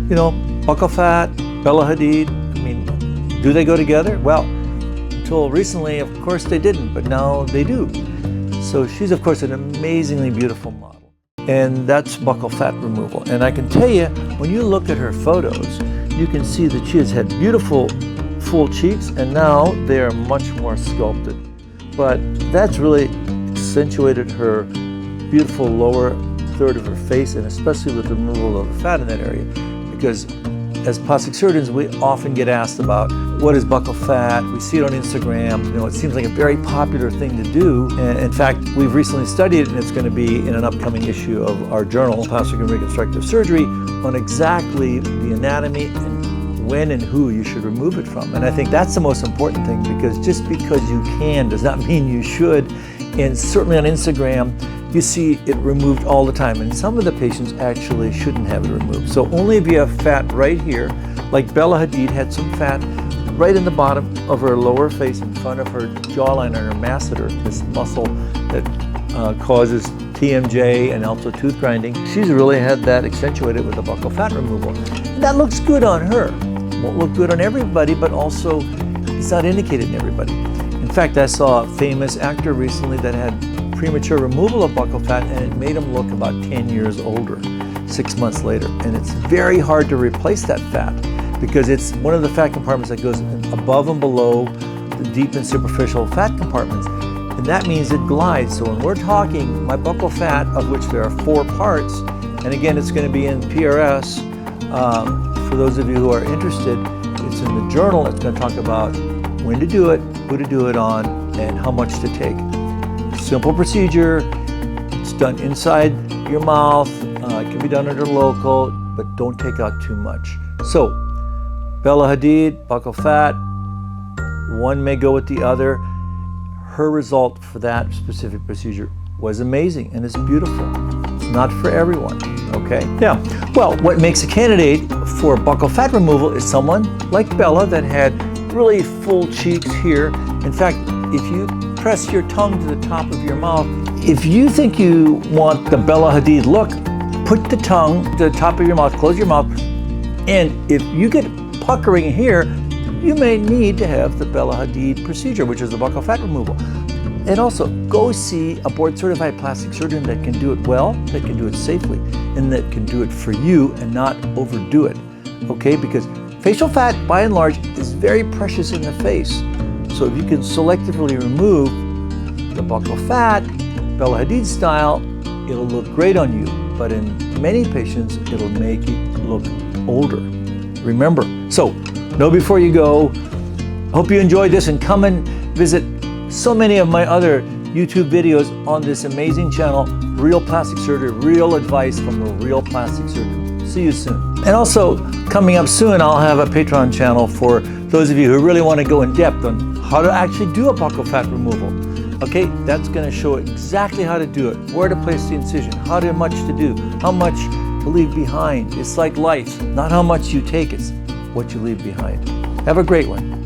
You know, Buccal Fat, Bella Hadid, I mean, do they go together? Well, until recently, of course they didn't, but now they do. So she's, of course, an amazingly beautiful model. And that's buccal fat removal. And I can tell you, when you look at her photos, you can see that she has had beautiful full cheeks, and now they are much more sculpted. But that's really accentuated her beautiful lower third of her face, and especially with the removal of the fat in that area. Because as plastic surgeons, we often get asked about what is buccal fat. We see it on Instagram. You know, it seems like a very popular thing to do. And in fact, we've recently studied it, and it's going to be in an upcoming issue of our journal, Plastic and Reconstructive Surgery, on exactly the anatomy and when and who you should remove it from. And I think that's the most important thing, because just because you can does not mean you should. And certainly on Instagram, you see it removed all the time, and some of the patients actually shouldn't have it removed. So only if you have fat right here, like Bella Hadid had some fat right in the bottom of her lower face in front of her jawline and her masseter, this muscle that causes TMJ and also tooth grinding. She's really had that accentuated with the buccal fat removal. And that looks good on her. Won't look good on everybody, but also it's not indicated in everybody. In fact, I saw a famous actor recently that had premature removal of buccal fat, and it made him look about 10 years older 6 months later. And it's very hard to replace that fat, because it's one of the fat compartments that goes above and below the deep and superficial fat compartments. And that means it glides. So when we're talking my buccal fat, of which there are 4 parts, and again, it's going to be in PRS, for those of you who are interested, it's in the journal. It's going to talk about when to do it, who to do it on, and how much to take. Simple procedure. It's done inside your mouth. It can be done under local, but don't take out too much. So, Bella Hadid, buccal fat, one may go with the other. Her result for that specific procedure was amazing, and it's beautiful. It's not for everyone, okay? Yeah, well, what makes a candidate for buccal fat removal is someone like Bella that had really full cheeks here. In fact, if you press your tongue to the top of your mouth, if you think you want the Bella Hadid look, put the tongue to the top of your mouth, close your mouth, and if you get puckering here, you may need to have the Bella Hadid procedure, which is the buccal fat removal. And also, go see a board-certified plastic surgeon that can do it well, that can do it safely, and that can do it for you and not overdo it, okay? Because facial fat, by and large, is very precious in the face. So if you can selectively remove the buccal fat, Bella Hadid style, it'll look great on you. But in many patients, it'll make it look older. Remember, so know before you go. Hope you enjoyed this, and come and visit so many of my other YouTube videos on this amazing channel, Real Plastic Surgery, real advice from a real plastic surgeon. See you soon. And also, coming up soon, I'll have a Patreon channel for those of you who really want to go in depth on how to actually do a buccal fat removal. Okay, that's going to show exactly how to do it, where to place the incision, how much to do, how much to leave behind. It's like life, not how much you take, it's what you leave behind. Have a great one.